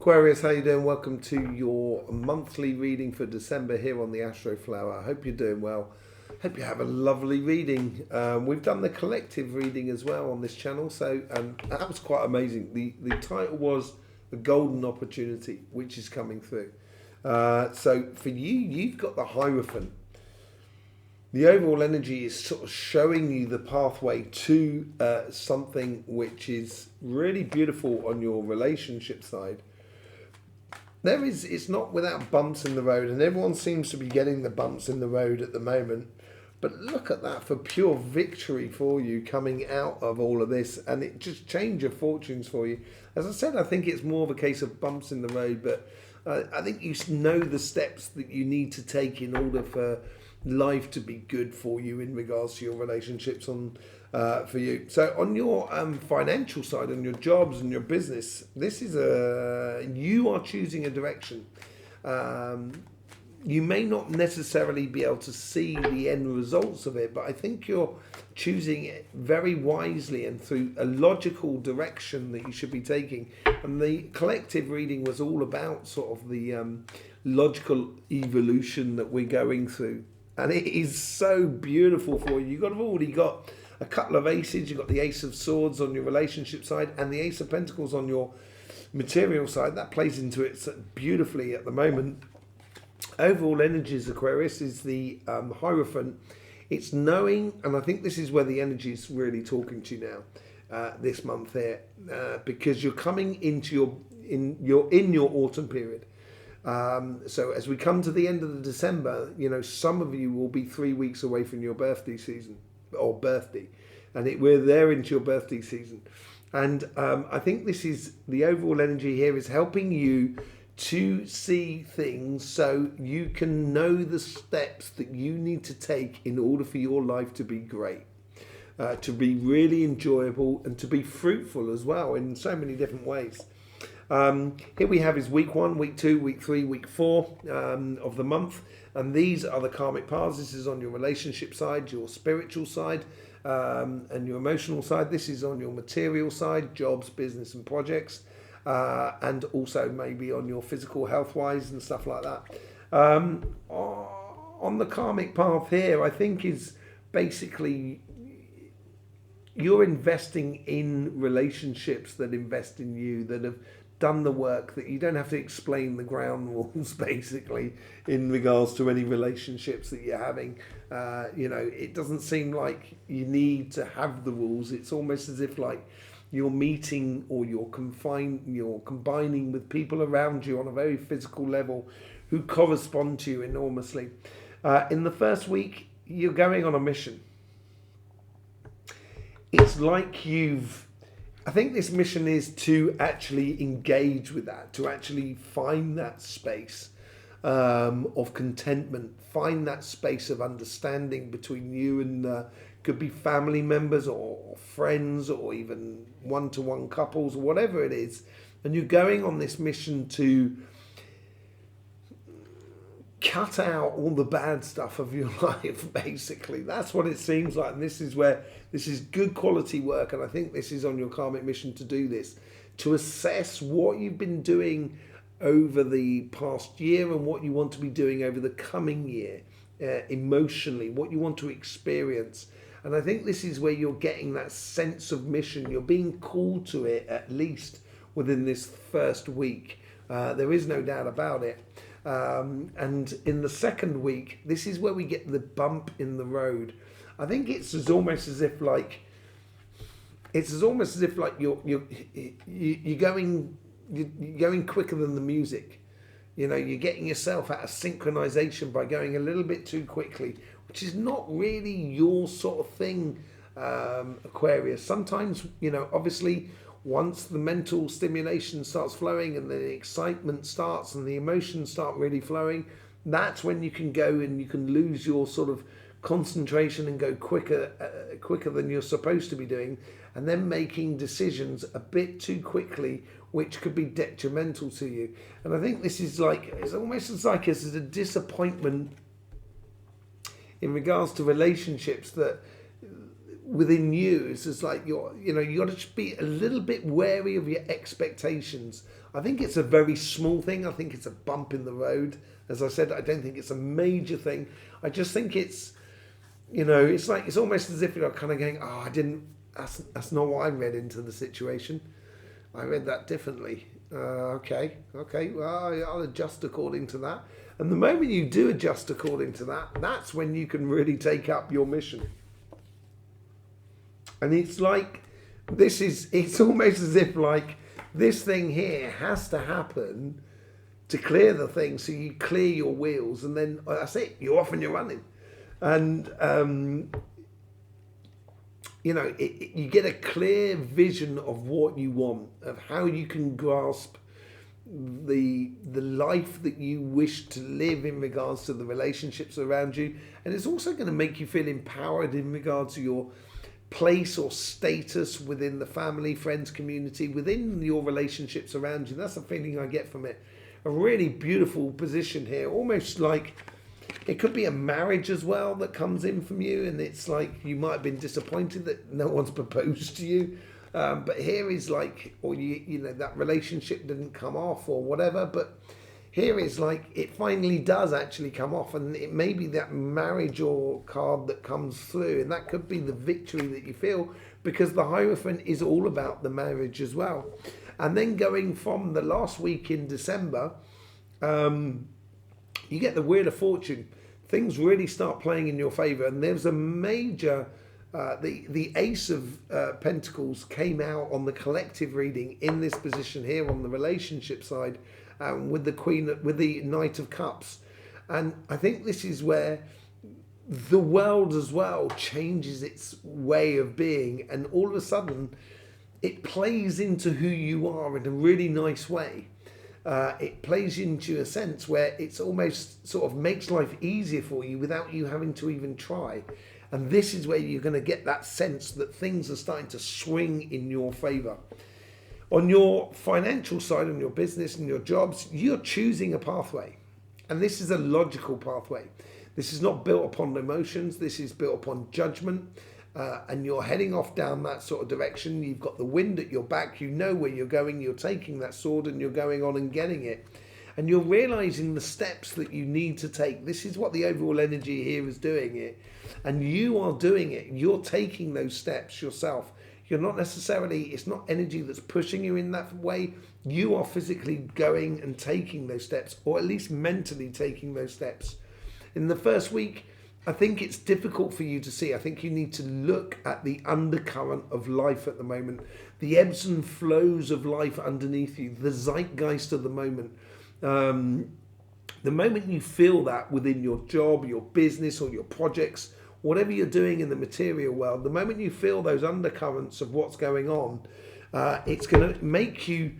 Aquarius, how you doing? Welcome to your monthly reading for December here on the Astroflower. I hope you're doing well. Hope you have a lovely reading. We've done the collective reading as well on this channel, so that was quite amazing. The title was The Golden Opportunity, which is coming through. So for you, you've got the Hierophant. The overall energy is sort of showing you the pathway to something which is really beautiful on your relationship side. It's not without bumps in the road, and everyone seems to be getting the bumps in the road at the moment. But look at that for pure victory for you coming out of all of this, and it just changed your fortunes for you. As I said, I think it's more of a case of bumps in the road, but I think you know the steps that you need to take in order for life to be good for you in regards to your relationships for you. So on your financial side, on your jobs and your business, this is you are choosing a direction. You may not necessarily be able to see the end results of it, but I think you're choosing it very wisely and through a logical direction that you should be taking. And the collective reading was all about sort of the logical evolution that we're going through. And it is so beautiful for you. You've already got a couple of aces. You've got the Ace of Swords on your relationship side and the Ace of Pentacles on your material side. That plays into it beautifully at the moment. Overall energies, Aquarius, is the Hierophant. It's knowing, and I think this is where the energy is really talking to you now, this month here, because you're coming into your autumn period. So as we come to the end of the December, some of you will be 3 weeks away from your birthday season or birthday, and we're there into your birthday season. And I think this is the overall energy here is helping you to see things so you can know the steps that you need to take in order for your life to be great, to be really enjoyable and to be fruitful as well in so many different ways. Here we have is week 1, week 2, week 3, week 4 of the month. And these are the karmic paths. This is on your relationship side, your spiritual side, and your emotional side. This is on your material side, jobs, business and projects. And also maybe on your physical health-wise and stuff like that. On the karmic path here, I think is basically you're investing in relationships that invest in you, that have done the work, that you don't have to explain the ground rules basically in regards to any relationships that you're having. It doesn't seem like you need to have the rules. It's almost as if like you're meeting or you're combining with people around you on a very physical level who correspond to you enormously. In the first week, you're going on a mission. It's like I think this mission is to actually engage with that, to actually find that space of contentment, find that space of understanding between you and could be family members or friends or even one-to-one couples or whatever it is. And you're going on this mission to cut out all the bad stuff of your life, basically. That's what it seems like. And this is good quality work. And I think this is on your karmic mission to do this, to assess what you've been doing over the past year and what you want to be doing over the coming year, emotionally, what you want to experience. And I think this is where you're getting that sense of mission. You're being called to it, at least within this first week. There is no doubt about it. And in the second week, this is where we get the bump in the road. I think it's almost as if you're going quicker than the music. You're getting yourself out of synchronization by going a little bit too quickly, which is not really your sort of thing, Aquarius. Sometimes, obviously, once the mental stimulation starts flowing and the excitement starts and the emotions start really flowing, that's when you can go and you can lose your sort of concentration and go quicker than you're supposed to be doing, and then making decisions a bit too quickly, which could be detrimental to you. And I think this is it's almost as like it's a disappointment in regards to relationships that within you. It's just like you got to just be a little bit wary of your expectations. I think it's a very small thing. I think it's a bump in the road. As I said, I don't think it's a major thing. I just think it's, it's almost as if you're kind of going, oh, that's not what I read into the situation. I read that differently. Okay, well, I'll adjust according to that. And the moment you do adjust according to that, that's when you can really take up your mission. And it's like, it's almost as if like this thing here has to happen to clear the thing. So you clear your wheels and then that's it. You're off and you're running. And, you get a clear vision of what you want, of how you can grasp the life that you wish to live in regards to the relationships around you. And it's also going to make you feel empowered in regards to your place or status within the family, friends, community, within your relationships around you. That's the feeling I get from it. A really beautiful position here, almost like it could be a marriage as well that comes in from you, and it's like you might have been disappointed that no one's proposed to you, but here is like, or that relationship didn't come off or whatever, but here is like it finally does actually come off, and it may be that marriage or card that comes through, and that could be the victory that you feel, because the Hierophant is all about the marriage as well. And then going from the last week in December, you get the Wheel of Fortune. Things really start playing in your favour, and there's a major, the Ace of Pentacles came out on the collective reading in this position here on the relationship side, with the Knight of Cups. And I think this is where the world as well changes its way of being, and all of a sudden it plays into who you are in a really nice way. It plays into a sense where it's almost sort of makes life easier for you without you having to even try. And this is where you're going to get that sense that things are starting to swing in your favour. On your financial side, on your business and your jobs, you're choosing a pathway. And this is a logical pathway. This is not built upon emotions. This is built upon judgment. And you're heading off down that sort of direction. You've got the wind at your back. You know where you're going. You're taking that sword and you're going on and getting it. And you're realizing the steps that you need to take. This is what the overall energy here is doing it. And you are doing it. You're taking those steps yourself. You're not necessarily, it's not energy that's pushing you in that way. You are physically going and taking those steps, or at least mentally taking those steps. In the first week, I think it's difficult for you to see. I think you need to look at the undercurrent of life at the moment, the ebbs and flows of life underneath you, the zeitgeist of the moment. The moment you feel that within your job, your business, or your projects, whatever you're doing in the material world, the moment you feel those undercurrents of what's going on, it's going to make you,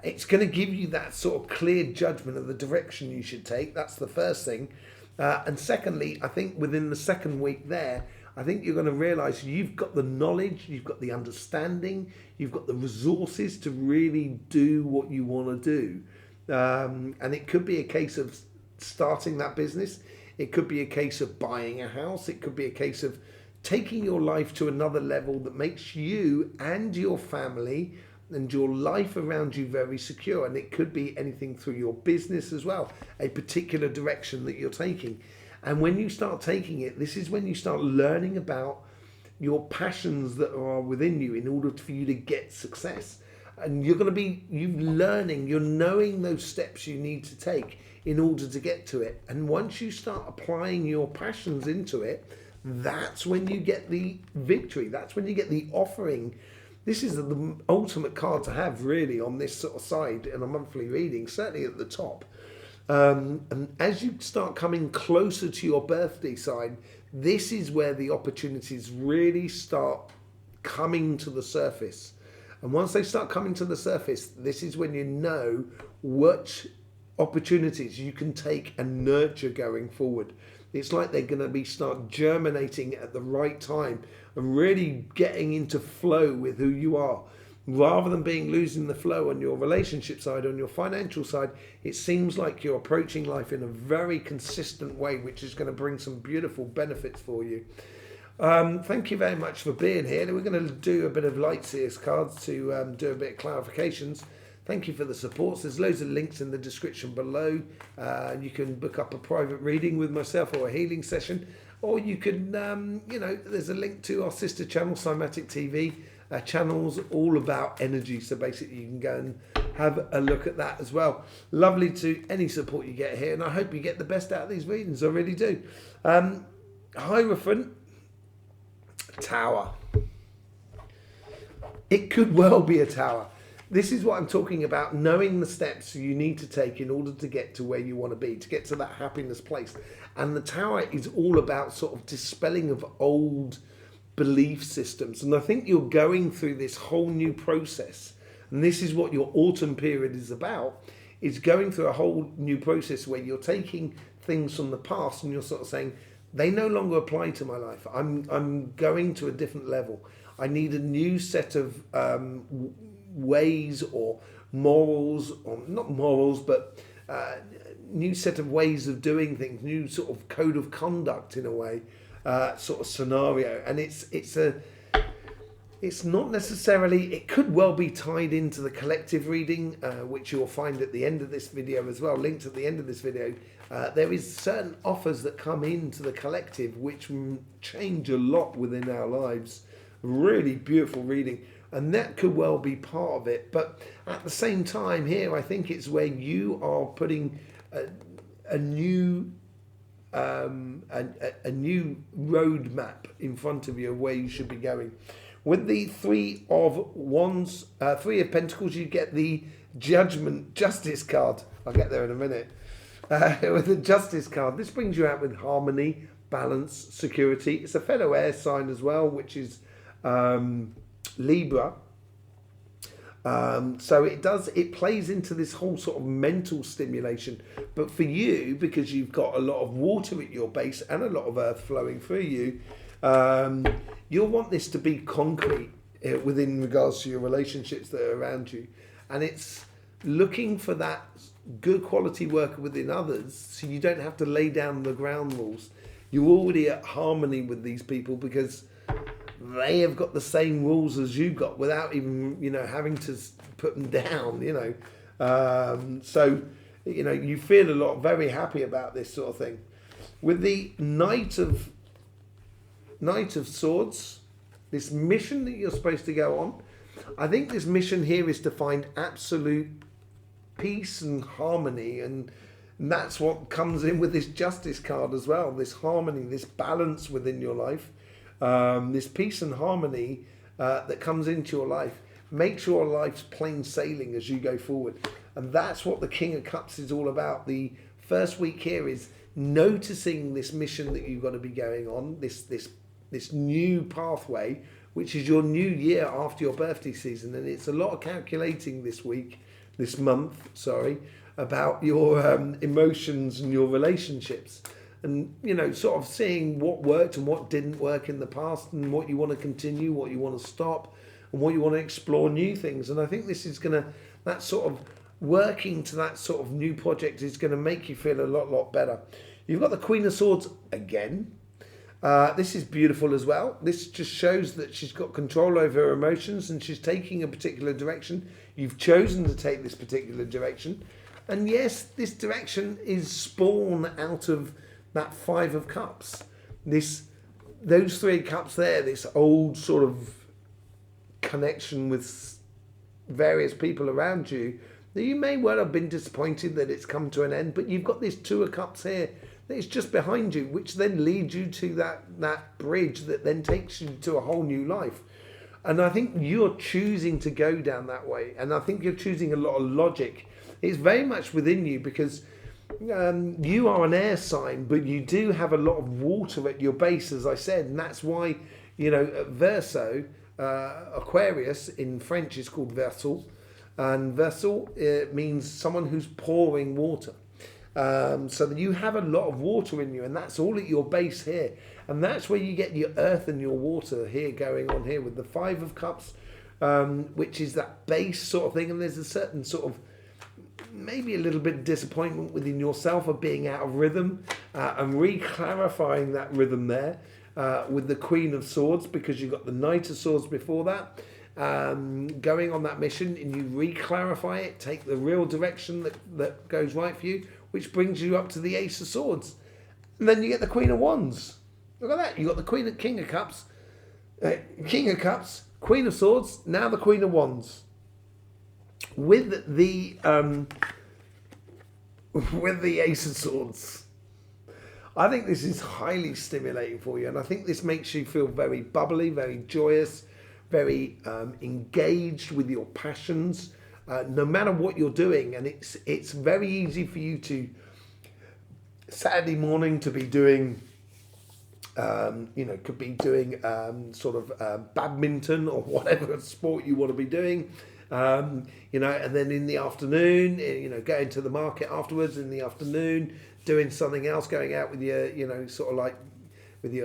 it's going to give you that sort of clear judgment of the direction you should take. That's the first thing. And secondly, I think within the second week there, I think you're going to realise you've got the knowledge, you've got the understanding, you've got the resources to really do what you want to do. And it could be a case of starting that business. It could be a case of buying a house. It could be a case of taking your life to another level that makes you and your family and your life around you very secure. And it could be anything through your business as well, a particular direction that you're taking. And when you start taking it, this is when you start learning about your passions that are within you in order for you to get success. And you're going to be, you're knowing those steps you need to take in order to get to it. And once you start applying your passions into it, that's when you get the victory. That's when you get the offering. This is the ultimate card to have really on this sort of side in a monthly reading, certainly at the top. And as you start coming closer to your birthday sign, this is where the opportunities really start coming to the surface. And once they start coming to the surface, this is when you know what opportunities you can take and nurture going forward. It's like they're going to start germinating at the right time and really getting into flow with who you are. Rather than losing the flow on your relationship side, on your financial side, it seems like you're approaching life in a very consistent way, which is going to bring some beautiful benefits for you. Thank you very much for being here. We're going to do a bit of light seers cards to do a bit of clarifications. Thank you for the supports. There's loads of links in the description below. You can book up a private reading with myself or a healing session, or you can, there's a link to our sister channel, CYMATIC TV. Channels all about energy, so basically you can go and have a look at that as well. Lovely to any support you get here, and I hope you get the best out of these readings. I really do. Hierophant, tower. It could well be a tower. This is what I'm talking about, knowing the steps you need to take in order to get to where you want to be, to get to that happiness place. And the tower is all about sort of dispelling of old belief systems. And I think you're going through this whole new process. And this is what your autumn period is about. It's going through a whole new process where you're taking things from the past and you're sort of saying, they no longer apply to my life. I'm going to a different level. I need a new set of ways or morals, or not morals, but new set of ways of doing things, new sort of code of conduct in a way, sort of scenario. And it's not necessarily, it could well be tied into the collective reading, which you'll find at the end of this video as well, linked at the end of this video. There is certain offers that come into the collective which change a lot within our lives. Really beautiful reading, and that could well be part of it. But at the same time here, I think it's where you are putting a new roadmap in front of you of where you should be going. With the Three of Wands, Three of Pentacles, you get the Judgment Justice card. I'll get there in a minute. With the Justice card, this brings you out with harmony, balance, security. It's a fellow air sign as well, which is Libra. So it plays into this whole sort of mental stimulation. But for you, because you've got a lot of water at your base and a lot of earth flowing through you, you'll want this to be concrete within regards to your relationships that are around you. And it's looking for that good quality work within others, so you don't have to lay down the ground rules. You're already at harmony with these people because they have got the same rules as you got without even, having to put them down, So, you feel a lot, very happy about this sort of thing. With the Knight of Swords, this mission that you're supposed to go on, I think this mission here is to find absolute peace and harmony, and that's what comes in with this Justice card as well. This harmony, this balance within your life, this peace and harmony that comes into your life makes your life's plain sailing as you go forward. And that's what the King of Cups is all about. The first week here is noticing this mission that you've got to be going on, this new pathway, which is your new year after your birthday season. And it's a lot of calculating this month, about your emotions and your relationships, and sort of seeing what worked and what didn't work in the past, and what you want to continue, what you want to stop, and what you want to explore new things. And I think this is that sort of working to that sort of new project is going to make you feel a lot better. You've got the Queen of Swords again. This is beautiful as well. This just shows that she's got control over her emotions and she's taking a particular direction. You've chosen to take this particular direction. And yes, this direction is spawn out of that Five of Cups. Those Three Cups there, this old sort of connection with various people around you, that you may well have been disappointed that it's come to an end, but you've got this Two of Cups here that is just behind you, which then leads you to that bridge that then takes you to a whole new life. And I think you're choosing to go down that way, and I think you're choosing a lot of logic. It's very much within you because you are an air sign, but you do have a lot of water at your base, as I said, and that's why, Verseau, Aquarius in French is called Verseau, and Verseau means someone who's pouring water. So that you have a lot of water in you, and that's all at your base here, and that's where you get your earth and your water here going on here with the Five of Cups, which is that base sort of thing. And there's a certain sort of maybe a little bit of disappointment within yourself of being out of rhythm, and re-clarifying that rhythm there. with the Queen of Swords, because you've got the Knight of Swords before that. Going on that mission, and you re-clarify it, take the real direction that goes right for you, which brings you up to the Ace of Swords. And then you get the Queen of Wands. Look at that. You've got the King of Cups, Queen of Swords, now the Queen of Wands. With the Ace of Swords. I think this is highly stimulating for you, and I think this makes you feel very bubbly, very joyous, very engaged with your passions, no matter what you're doing. And it's very easy for you to, Saturday morning, to be doing, could be doing badminton or whatever sport you want to be doing, and then in the afternoon, going to the market afterwards in the afternoon, doing something else, going out with your,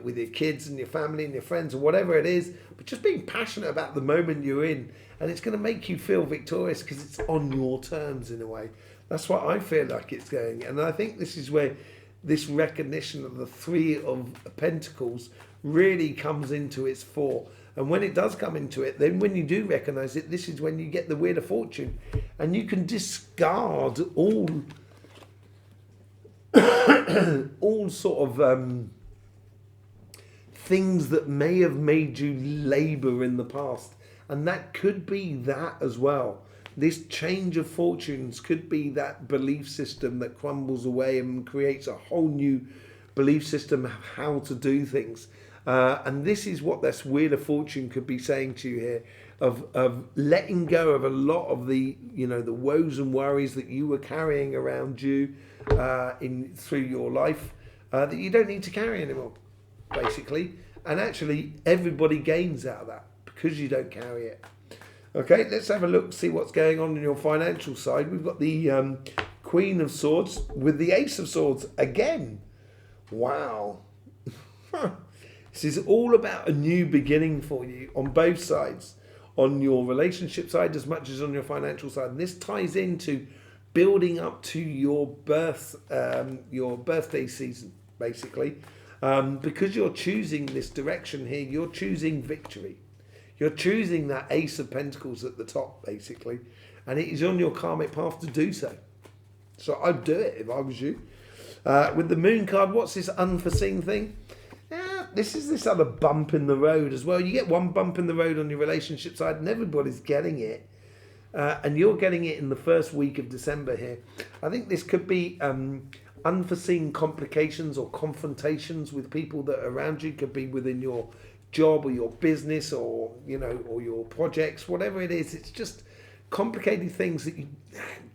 with your kids and your family and your friends or whatever it is, but just being passionate about the moment you're in, and it's going to make you feel victorious because it's on your terms in a way. That's what I feel like it's going, and I think this is where this recognition of the Three of Pentacles really comes into its fore. And when it does come into it, then when you do recognize it, this is when you get the Wheel of Fortune, and you can discard all sort of things that may have made you labour in the past. And that could be that as well. This change of fortunes could be that belief system that crumbles away and creates a whole new belief system of how to do things. And this is what this Wheel of Fortune could be saying to you here, of letting go of a lot of the, the woes and worries that you were carrying around you through your life, that you don't need to carry anymore, basically. And actually, everybody gains out of that because you don't carry it. Okay, let's have a look, see what's going on your financial side. We've got the Queen of Swords with the Ace of Swords again. Wow. This is all about a new beginning for you on both sides, on your relationship side as much as on your financial side. And this ties into building up to your birthday season, basically. Because you're choosing this direction here, you're choosing victory. You're choosing that Ace of Pentacles at the top, basically. And it is on your karmic path to do so. So I'd do it if I was you. With the Moon card, what's this unforeseen thing? This is this other bump in the road as well. You get one bump in the road on your relationship side and everybody's getting it. And you're getting it in the first week of December here. I think this could be unforeseen complications or confrontations with people that are around you. Could be within your job or your business or or your projects, whatever it is. It's just complicated things that you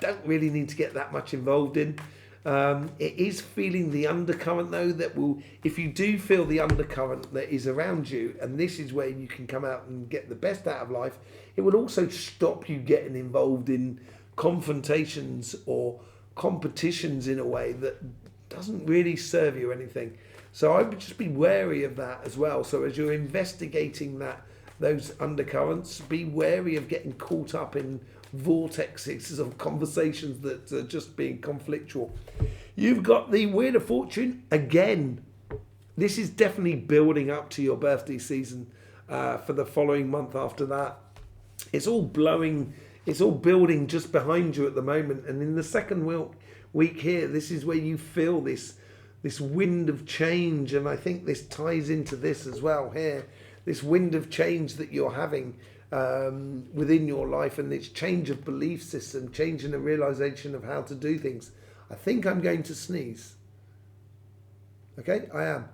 don't really need to get that much involved in. It is feeling the undercurrent though, that will, if you do feel the undercurrent that is around you, and this is where you can come out and get the best out of life, it will also stop you getting involved in confrontations or competitions in a way that doesn't really serve you anything. So I would just be wary of that as well. So as you're investigating those undercurrents, be wary of getting caught up in vortexes of conversations that are just being conflictual. You've got the Wheel of Fortune again. This is definitely building up to your birthday season for the following month after that. It's all building just behind you at the moment. And in the second week here, this is where you feel this wind of change. And I think this ties into this as well here. This wind of change that you're having within your life, and it's change of belief system, change in the realization of how to do things. I think I'm going to sneeze. Okay, I am.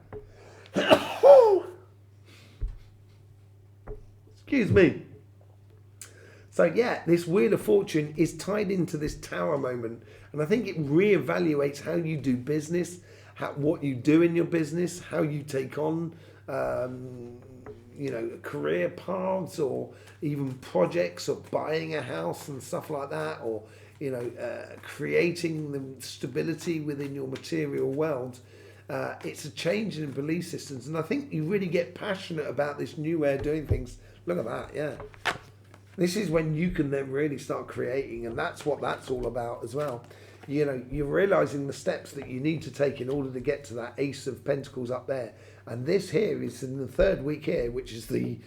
Excuse me. So yeah, this Wheel of Fortune is tied into this Tower moment, and I think it reevaluates how you do business, what you do in your business, how you take on career paths or even projects or buying a house and stuff like that, or creating the stability within your material world. It's a change in belief systems, and I think you really get passionate about this new way of doing things. Look at that, yeah. This is when you can then really start creating, and that's what that's all about as well. you know, you're realizing the steps that you need to take in order to get to that Ace of Pentacles up there. And this here is in the third week here, which is the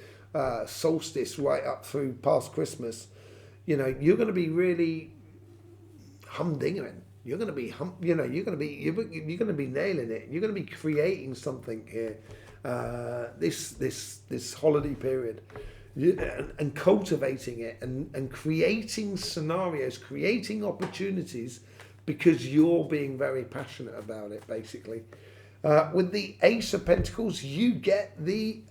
solstice right up through past Christmas. You know, you're going to be really humdingering. You're going to be you're going to be nailing it. You're going to be creating something here. This holiday period. And cultivating it and creating scenarios, creating opportunities, because you're being very passionate about it, basically. With the Ace of Pentacles, you get the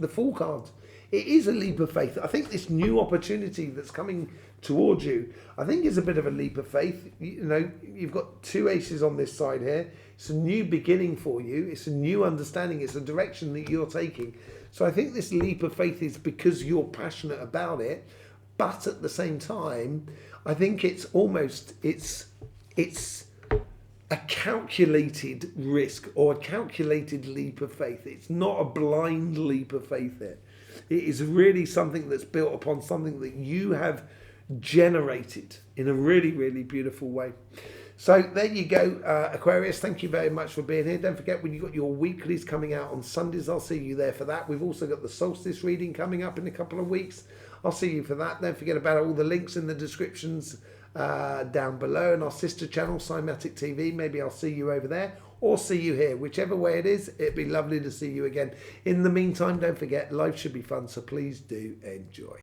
Fool card. It is a leap of faith. I think this new opportunity that's coming towards you, I think is a bit of a leap of faith. You know, you've got two aces on this side here. It's a new beginning for you. It's a new understanding. It's a direction that you're taking. So I think this leap of faith is because you're passionate about it, but at the same time, I think it's almost, it's a calculated risk or a calculated leap of faith. It's not a blind leap of faith here. It is really something that's built upon something that you have generated in a really, really beautiful way. So there you go, Aquarius. Thank you very much for being here. Don't forget, when you've got your weeklies coming out on Sundays, I'll see you there for that. We've also got the solstice reading coming up in a couple of weeks. I'll see you for that. Don't forget about all the links in the descriptions down below, and our sister channel, CYMATIC TV. Maybe I'll see you over there or see you here. Whichever way it is, it'd be lovely to see you again. In the meantime, don't forget, life should be fun, so please do enjoy.